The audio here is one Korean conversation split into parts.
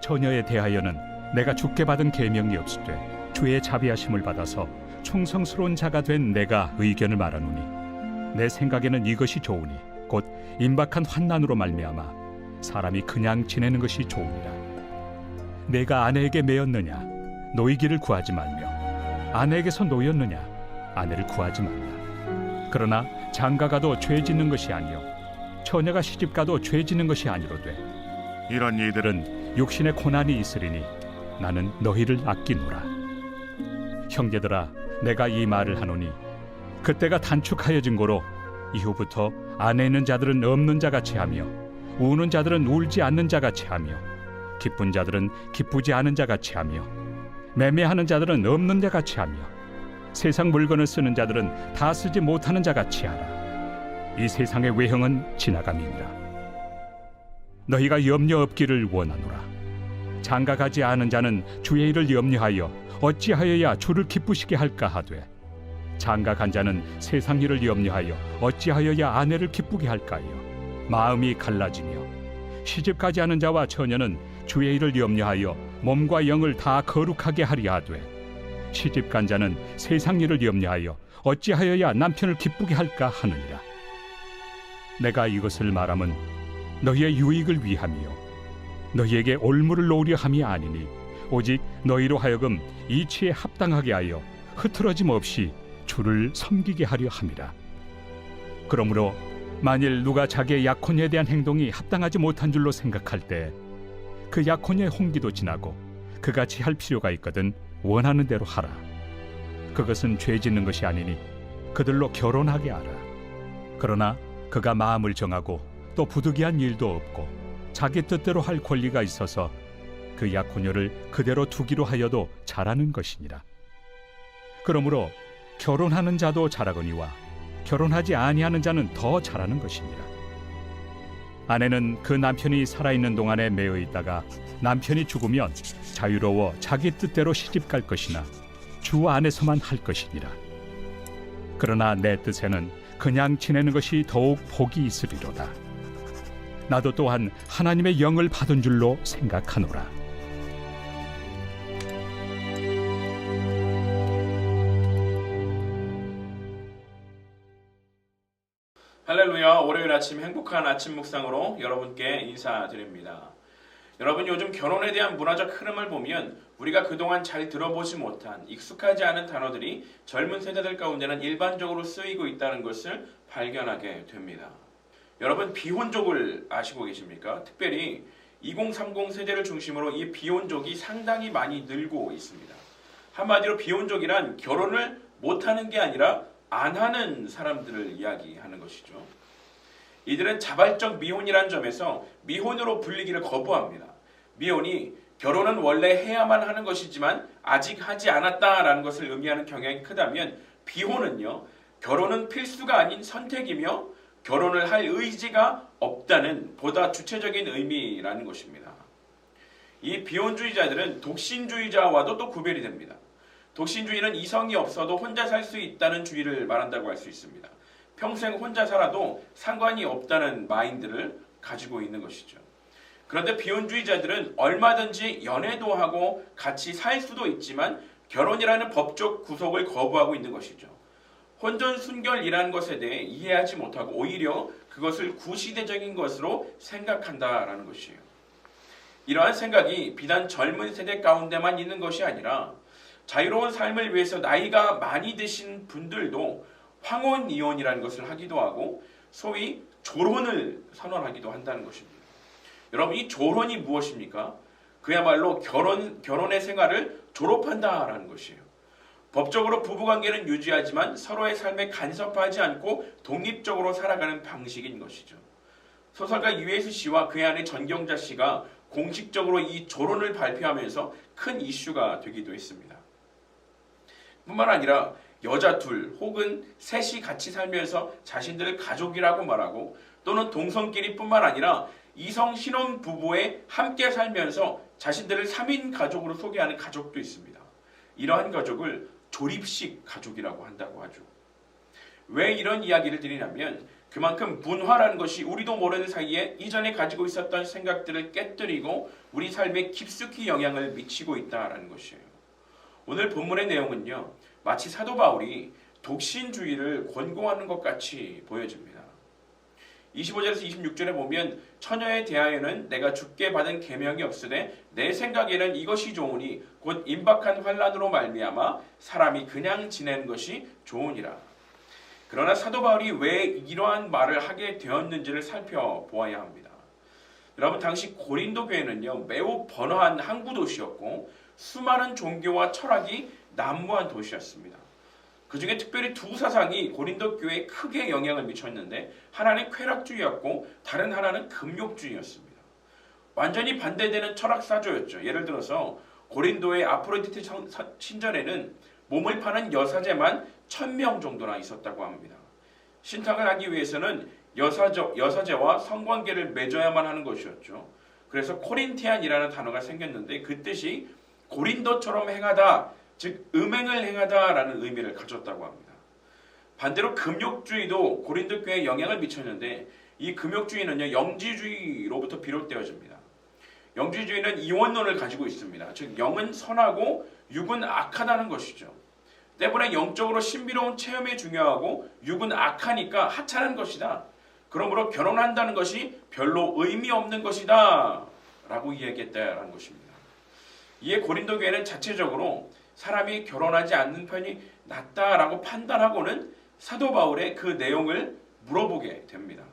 처녀에 대하여는 내가 주께 받은 계명이 없으되 주의 자비하심을 받아서 충성스러운 자가 된 내가 의견을 말하노니 내 생각에는 이것이 좋으니 곧 임박한 환난으로 말미암아 사람이 그냥 지내는 것이 좋으니라. 내가 아내에게 매였느냐 노이기를 구하지 말며 아내에게서 노였느냐 아내를 구하지 말라. 그러나 장가가도 죄 짓는 것이 아니요 처녀가 시집가도 죄 짓는 것이 아니로되 이런 이들은 육신의 고난이 있으리니 나는 너희를 아끼노라. 형제들아 내가 이 말을 하노니 그때가 단축하여진 고로 이후부터 안에 있는 자들은 없는 자같이 하며 우는 자들은 울지 않는 자같이 하며 기쁜 자들은 기쁘지 않은 자같이 하며 매매하는 자들은 없는 자같이 하며 세상 물건을 쓰는 자들은 다 쓰지 못하는 자같이 하라. 이 세상의 외형은 지나감이니라. 너희가 염려 없기를 원하노라. 장가가지 않은 자는 주의 일을 염려하여 어찌하여야 주를 기쁘시게 할까 하되 장가간 자는 세상 일을 염려하여 어찌하여야 아내를 기쁘게 할까요? 마음이 갈라지며 시집가지 않은 자와 처녀는 주의 일을 염려하여 몸과 영을 다 거룩하게 하리 하되 시집간 자는 세상 일을 염려하여 어찌하여야 남편을 기쁘게 할까 하느니라. 내가 이것을 말함은 너희의 유익을 위함이요 너희에게 올무를 놓으려 함이 아니니 오직 너희로 하여금 이치에 합당하게 하여 흐트러짐 없이 주를 섬기게 하려 함이라. 그러므로 만일 누가 자기의 약혼에 대한 행동이 합당하지 못한 줄로 생각할 때 그 약혼의 홍기도 지나고 그같이 할 필요가 있거든 원하는 대로 하라. 그것은 죄 짓는 것이 아니니 그들로 결혼하게 하라. 그러나 그가 마음을 정하고 또 부득이한 일도 없고 자기 뜻대로 할 권리가 있어서 그 약혼녀를 그대로 두기로 하여도 잘하는 것이니라. 그러므로 결혼하는 자도 잘하거니와 결혼하지 아니하는 자는 더 잘하는 것이니라. 아내는 그 남편이 살아있는 동안에 매여 있다가 남편이 죽으면 자유로워 자기 뜻대로 시집갈 것이나 주 안에서만 할 것이니라. 그러나 내 뜻에는 그냥 지내는 것이 더욱 복이 있으리로다. 나도 또한 하나님의 영을 받은 줄로 생각하노라. 할렐루야. 월요일 아침 행복한 아침 묵상으로 여러분께 인사드립니다. 여러분, 요즘 결혼에 대한 문화적 흐름을 보면 우리가 그동안 잘 들어보지 못한 익숙하지 않은 단어들이 젊은 세대들 가운데는 일반적으로 쓰이고 있다는 것을 발견하게 됩니다. 여러분, 비혼족을 아시고 계십니까? 특별히 2030 세대를 중심으로 이 비혼족이 상당히 많이 늘고 있습니다. 한마디로 비혼족이란 결혼을 못하는 게 아니라 안 하는 사람들을 이야기하는 것이죠. 이들은 자발적 미혼이라는 점에서 미혼으로 불리기를 거부합니다. 미혼이 결혼은 원래 해야만 하는 것이지만 아직 하지 않았다라는 것을 의미하는 경향이 크다면 비혼은요, 결혼은 필수가 아닌 선택이며 결혼을 할 의지가 없다는 보다 주체적인 의미라는 것입니다. 이 비혼주의자들은 독신주의자와도 또 구별이 됩니다. 독신주의는 이성이 없어도 혼자 살 수 있다는 주의를 말한다고 할 수 있습니다. 평생 혼자 살아도 상관이 없다는 마인드를 가지고 있는 것이죠. 그런데 비혼주의자들은 얼마든지 연애도 하고 같이 살 수도 있지만 결혼이라는 법적 구속을 거부하고 있는 것이죠. 혼전순결이라는 것에 대해 이해하지 못하고 오히려 그것을 구시대적인 것으로 생각한다라는 것이에요. 이러한 생각이 비단 젊은 세대 가운데만 있는 것이 아니라 자유로운 삶을 위해서 나이가 많이 드신 분들도 황혼이혼이라는 것을 하기도 하고 소위 졸혼을 선언하기도 한다는 것입니다. 여러분, 이 졸혼이 무엇입니까? 그야말로 결혼의 생활을 졸업한다라는 것이에요. 법적으로 부부관계는 유지하지만 서로의 삶에 간섭하지 않고 독립적으로 살아가는 방식인 것이죠. 소설가 유해수 씨와 그의 아내 전경자 씨가 공식적으로 이 졸혼을 발표하면서 큰 이슈가 되기도 했습니다. 뿐만 아니라 여자 둘 혹은 셋이 같이 살면서 자신들을 가족이라고 말하고 또는 동성끼리 뿐만 아니라 이성 신혼 부부에 함께 살면서 자신들을 3인 가족으로 소개하는 가족도 있습니다. 이러한 가족을 조립식 가족이라고 한다고 하죠. 왜 이런 이야기를 드리냐면 그만큼 분화라는 것이 우리도 모르는 사이에 이전에 가지고 있었던 생각들을 깨뜨리고 우리 삶에 깊숙이 영향을 미치고 있다는 것이에요. 오늘 본문의 내용은요, 마치 사도 바울이 독신주의를 권고하는 것 같이 보여집니다. 25절에서 26절에 보면 처녀에 대하여는 내가 주께 받은 계명이 없으되 내 생각에는 이것이 좋으니 곧 임박한 환난으로 말미암아 사람이 그냥 지내는 것이 좋으니라. 그러나 사도 바울이 왜 이러한 말을 하게 되었는지를 살펴보아야 합니다. 여러분, 당시 고린도 교회는요, 매우 번화한 항구 도시였고 수많은 종교와 철학이 난무한 도시였습니다. 그 중에 특별히 두 사상이 고린도 교회에 크게 영향을 미쳤는데, 하나는 쾌락주의였고 다른 하나는 금욕주의였습니다. 완전히 반대되는 철학사조였죠. 예를 들어서 고린도의 아프로디테 신전에는 몸을 파는 여사제만 1000명 정도나 있었다고 합니다. 신탁을 하기 위해서는 여사제와 성관계를 맺어야만 하는 것이었죠. 그래서 코린티안이라는 단어가 생겼는데 그 뜻이 고린도처럼 행하다, 즉 음행을 행하다라는 의미를 가졌다고 합니다. 반대로 금욕주의도 고린도 교회에 영향을 미쳤는데 이 금욕주의는요, 영지주의로부터 비롯되어집니다. 영지주의는 이원론을 가지고 있습니다. 즉 영은 선하고 육은 악하다는 것이죠. 때문에 영적으로 신비로운 체험이 중요하고 육은 악하니까 하찮은 것이다. 그러므로 결혼한다는 것이 별로 의미 없는 것이다 라고 이야기했다는 것입니다. 이에 고린도 교회는 자체적으로 사람이 결혼하지 않는 편이 낫다라고 판단하고는 사도 바울의 그 내용을 물어보게 됩니다.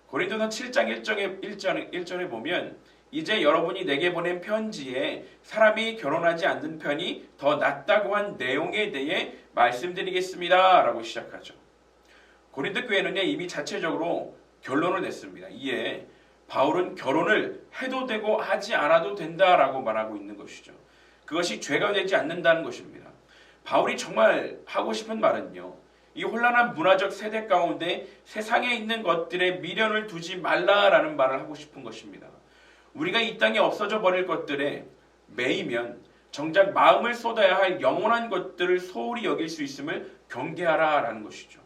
고린도서 7장 1절에 보면 이제 여러분이 내게 보낸 편지에 사람이 결혼하지 않는 편이 더 낫다고 한 내용에 대해 말씀드리겠습니다 라고 시작하죠. 고린도 교회는 이미 자체적으로 결론을 냈습니다. 이에 바울은 결혼을 해도 되고 하지 않아도 된다라고 말하고 있는 것이죠. 그것이 죄가 되지 않는다는 것입니다. 바울이 정말 하고 싶은 말은요, 이 혼란한 문화적 세대 가운데 세상에 있는 것들에 미련을 두지 말라라는 말을 하고 싶은 것입니다. 우리가 이 땅에 없어져 버릴 것들에 매이면 정작 마음을 쏟아야 할 영원한 것들을 소홀히 여길 수 있음을 경계하라라는 것이죠.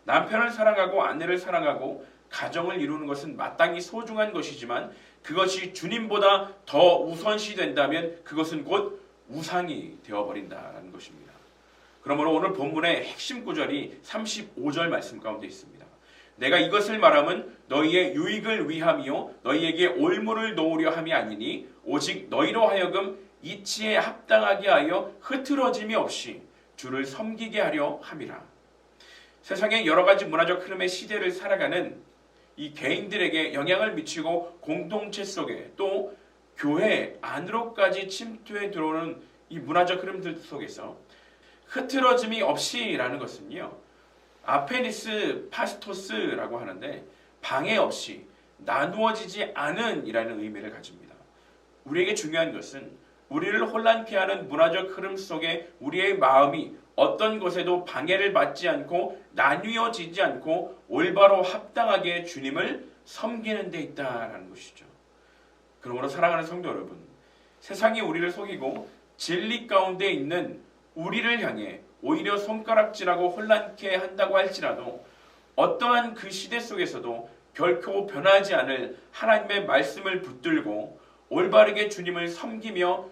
남편을 사랑하고 아내를 사랑하고 가정을 이루는 것은 마땅히 소중한 것이지만 그것이 주님보다 더 우선시 된다면 그것은 곧 우상이 되어버린다라는 것입니다. 그러므로 오늘 본문의 핵심 구절이 35절 말씀 가운데 있습니다. 내가 이것을 말함은 너희의 유익을 위함이요 너희에게 올무를 놓으려 함이 아니니 오직 너희로 하여금 이치에 합당하게 하여 흐트러짐이 없이 주를 섬기게 하려 함이라. 세상의 여러 가지 문화적 흐름의 시대를 살아가는 이 개인들에게 영향을 미치고 공동체 속에 또 교회 안으로까지 침투해 들어오는 이 문화적 흐름들 속에서 흐트러짐이 없이라는 것은요, 아페니스 파스토스라고 하는데 방해 없이 나누어지지 않은 이라는 의미를 가집니다. 우리에게 중요한 것은 우리를 혼란케 하는 문화적 흐름 속에 우리의 마음이 어떤 것에도 방해를 받지 않고 나뉘어지지 않고 올바로 합당하게 주님을 섬기는 데 있다라는 것이죠. 그러므로 사랑하는 성도 여러분, 세상이 우리를 속이고 진리 가운데 있는 우리를 향해 오히려 손가락질하고 혼란케 한다고 할지라도 어떠한 그 시대 속에서도 결코 변하지 않을 하나님의 말씀을 붙들고 올바르게 주님을 섬기며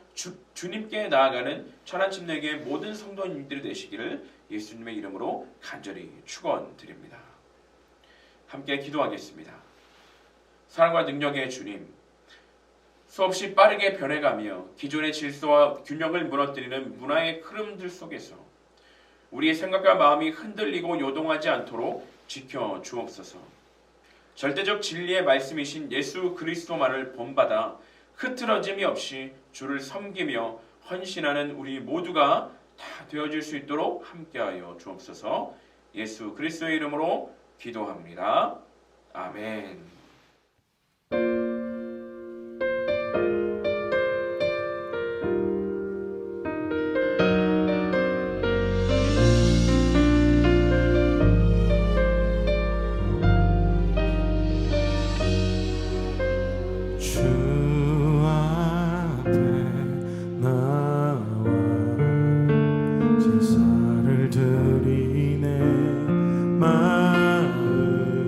주님께 나아가는 천안침례교회 모든 성도님들이 되시기를 예수님의 이름으로 간절히 축원드립니다. 함께 기도하겠습니다. 사랑과 능력의 주님, 수없이 빠르게 변해가며 기존의 질서와 균형을 무너뜨리는 문화의 흐름들 속에서 우리의 생각과 마음이 흔들리고 요동하지 않도록 지켜 주옵소서. 절대적 진리의 말씀이신 예수 그리스도만을 본받아 흐트러짐이 없이 주를 섬기며 헌신하는 우리 모두가 다 되어질 수 있도록 함께하여 주옵소서. 예수 그리스도의 이름으로 기도합니다. 아멘. 제사를 드리네 마음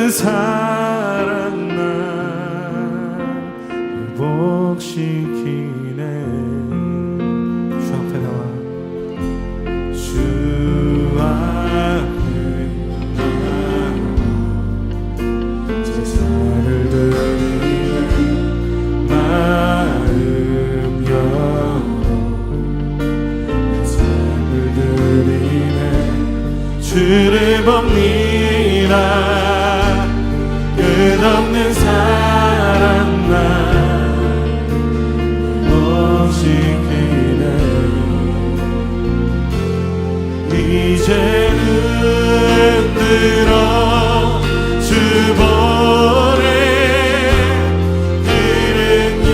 사랑 날 회복시키네. 주 앞에 나와 주 앞에 나와 제사를 드리네. 마음 열어 삶을 드리네. 주를 봅니다. 끝없는 사랑 날 회복시키네. 이제는 들어 주 보내. 그 능력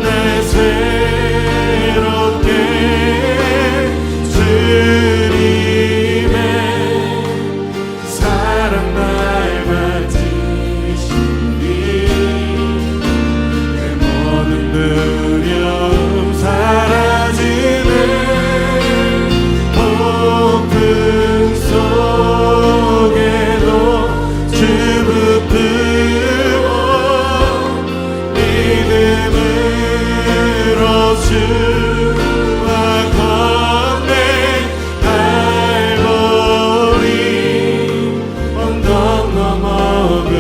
날 새롭게 주님의 사랑 날 가지시니 내 모든 두려움 사라지네. 폭풍 속에도 주 붙들고 믿음으로 주와 건네. 갈보리 언덕 넘어 그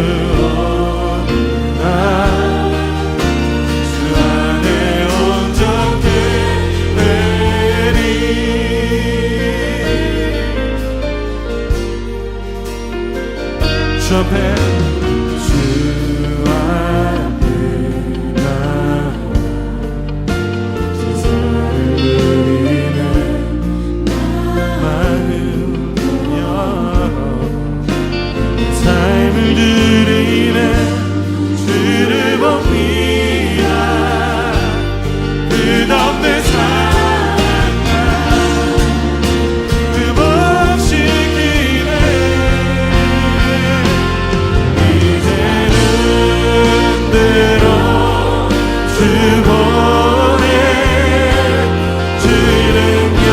어느 날 주 안에 온전케 되리. 주 앞에 주 앞에 나와 제사를 드리네. 마음 열어 삶을 드리네. 주를 봅니다. 끝없는 사랑 날 회복시키네. 이제는 들어 주 보내. 주 능력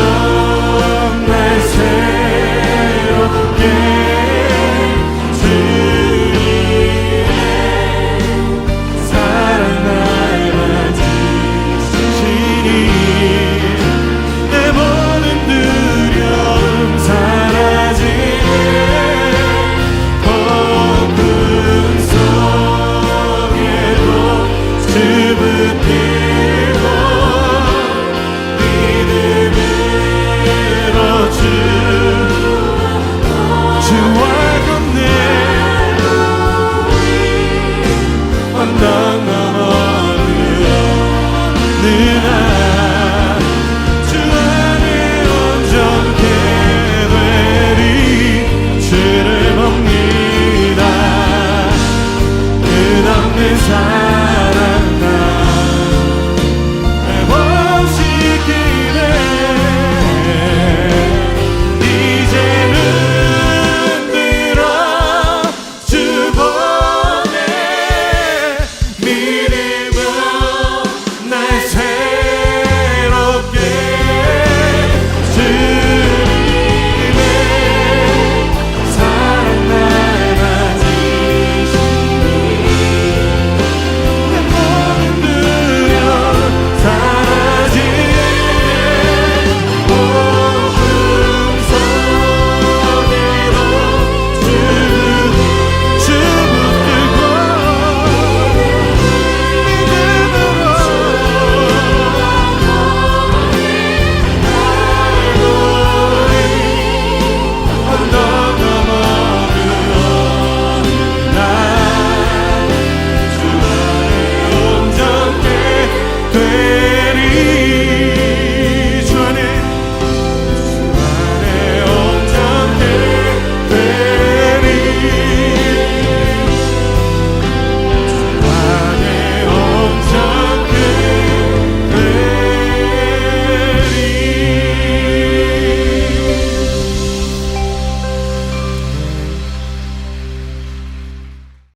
날 새롭게 주님의 사랑 날 가지시니 내 모든 두려움 사라지네. 폭풍 속에도 주 붙들고 믿음으로 주와 건네. 언덕 넘어 그 어느 날 주 안에 온전케 되리. 주를 봅니다. 끝없는 사랑